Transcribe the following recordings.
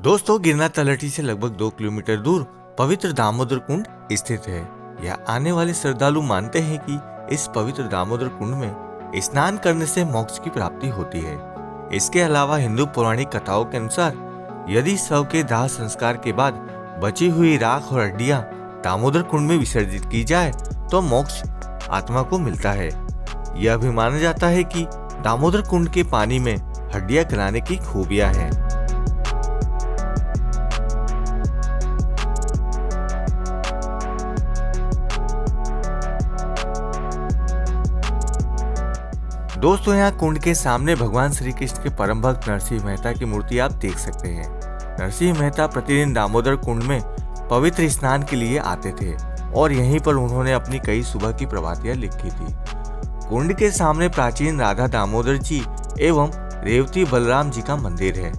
दोस्तों, गिरनार तलहटी से लगभग 2 किलोमीटर दूर पवित्र दामोदर कुंड स्थित है। यह आने वाले श्रद्धालु मानते हैं कि इस पवित्र दामोदर कुंड में स्नान करने से मोक्ष की प्राप्ति होती है। इसके अलावा हिंदू पौराणिक कथाओं के अनुसार यदि शव के दाह संस्कार के बाद बची हुई राख और हड्डियां दामोदर कुंड में विसर्जित की जाए तो मोक्ष आत्मा को मिलता है। यह भी माना जाता है कि दामोदर कुंड के पानी में हड्डियां गलाने की खूबियां हैं। दोस्तों, यहाँ कुंड के सामने भगवान श्री कृष्ण के परम भक्त नरसिंह मेहता की मूर्ति आप देख सकते हैं। नरसिंह मेहता प्रतिदिन दामोदर कुंड में पवित्र स्नान के लिए आते थे और यहीं पर उन्होंने अपनी कई सुबह की प्रभातियां लिखी थी। कुंड के सामने प्राचीन राधा दामोदर जी एवं रेवती बलराम जी का मंदिर है।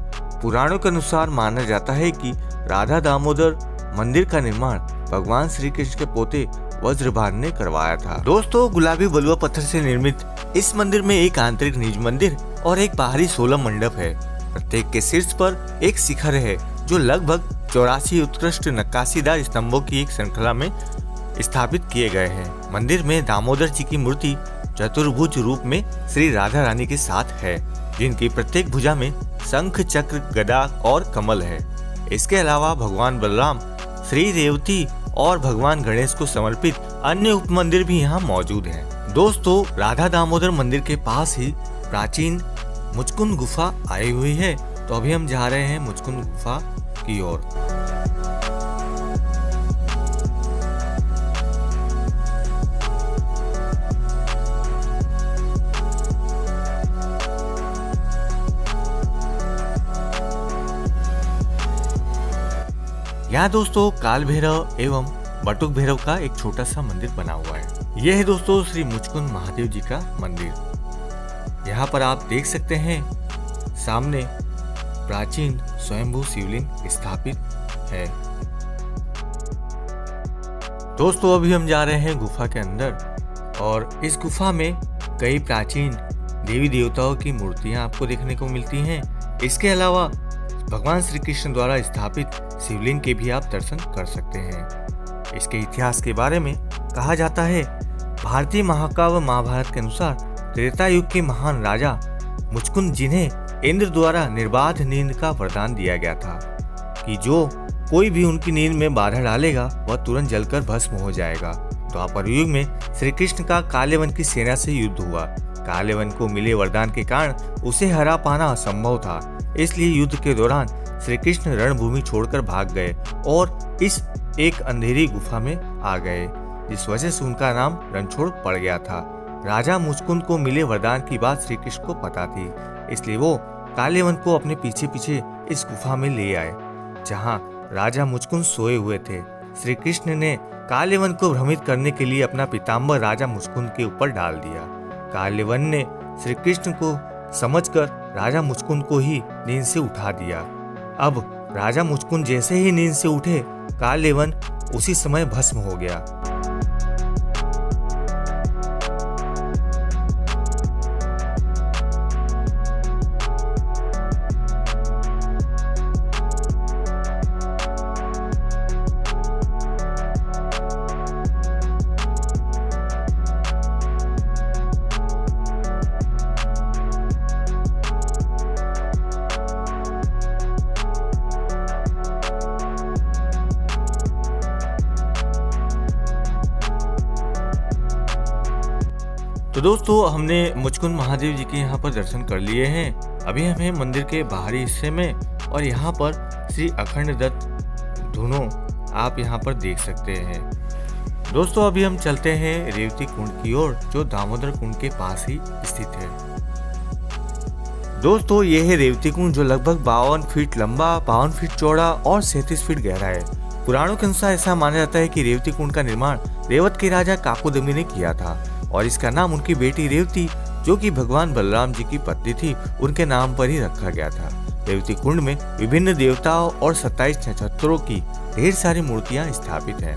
पुराणों के अनुसार माना जाता है कि राधा दामोदर मंदिर का निर्माण भगवान श्री कृष्ण के पोते वज्रभान ने करवाया था। दोस्तों, गुलाबी बलुआ पत्थर से निर्मित इस मंदिर में एक आंतरिक निज मंदिर और एक बाहरी 16 मंडप है। प्रत्येक के शीर्ष पर एक शिखर है जो लगभग 84 उत्कृष्ट नक्काशीदार स्तंभों की एक श्रृंखला में स्थापित किए गए हैं। मंदिर में दामोदर जी की मूर्ति चतुर्भुज रूप में श्री राधा रानी के साथ है, जिनकी प्रत्येक भुजा में शंख, चक्र, गदा और कमल है। इसके अलावा भगवान बलराम, श्री रेवती और भगवान गणेश को समर्पित अन्य उप मंदिर भी यहाँ मौजूद हैं। दोस्तों, राधा दामोदर मंदिर के पास ही प्राचीन मुचकुंद गुफा आई हुई है, तो अभी हम जा रहे हैं मुचकुंद गुफा की ओर। यहाँ दोस्तों काल भैरव एवं बटुक भैरव का एक छोटा सा मंदिर बना हुआ है। यह है दोस्तों श्री मुचकुंद महादेव जी का मंदिर। यहाँ पर आप देख सकते हैं सामने प्राचीन स्वयंभू शिवलिंग स्थापित है। दोस्तों, अभी हम जा रहे हैं गुफा के अंदर और इस गुफा में कई प्राचीन देवी देवताओं की मूर्तियां आपको देखने को मिलती हैं। इसके अलावा भगवान श्री कृष्ण द्वारा स्थापित शिवलिंग के भी आप दर्शन कर सकते हैं। इसके इतिहास के बारे में कहा जाता है, भारतीय महाकाव्य महाभारत के अनुसार त्रेता युग के महान राजा मुचकुंद जिन्हें इंद्र द्वारा निर्बाध नींद का वरदान दिया गया था कि जो कोई भी उनकी नींद में बाधा डालेगा वह तुरंत जलकर भस्म हो जाएगा। द्वापर युग में श्री कृष्ण का काले वन की सेना से युद्ध हुआ। काले वन को मिले वरदान के कारण उसे हरा पाना असंभव था, इसलिए युद्ध के दौरान श्री कृष्ण रणभूमि छोड़कर भाग गए और इस एक अंधेरी गुफा में आ गए, जिस वजह से उनका नाम रणछोड़ पड़ गया था। राजा मुचकुंद को मिले वरदान की बात श्री कृष्ण को पता थी, इसलिए वो काले वन को अपने पीछे पीछे इस गुफा में ले आए, जहाँ राजा मुचकुंद सोए हुए थे। श्री कृष्ण ने काले वन को भ्रमित करने के लिए अपना पीताम्बर राजा मुचकुंद के ऊपर डाल दिया। काले वन ने श्री कृष्ण को समझकर राजा मुचकुंद को ही नींद से उठा दिया। अब राजा मुचकुंद जैसे ही नींद से उठे, काले वन उसी समय भस्म हो गया। तो दोस्तों, हमने मुचकुंद महादेव जी के यहाँ पर दर्शन कर लिए हैं। अभी हमें मंदिर के बाहरी हिस्से में और यहाँ पर श्री अखंड दत्त धुनों आप यहाँ पर देख सकते हैं। दोस्तों, अभी हम चलते हैं रेवती कुंड की ओर, जो दामोदर कुंड के पास ही स्थित है। दोस्तों, ये है रेवती कुंड, जो लगभग 52 फीट लंबा, 52 फीट चौड़ा और 37 फीट गहरा है। पुराणों के अनुसार ऐसा माना जाता है कि रेवती कुंड का निर्माण रेवत के राजा काकोदमी ने किया था और इसका नाम उनकी बेटी रेवती, जो कि भगवान बलराम जी की पत्नी थी, उनके नाम पर ही रखा गया था। रेवती कुंड में विभिन्न देवताओं और 27 नक्षत्रों की ढेर सारी मूर्तियां स्थापित हैं।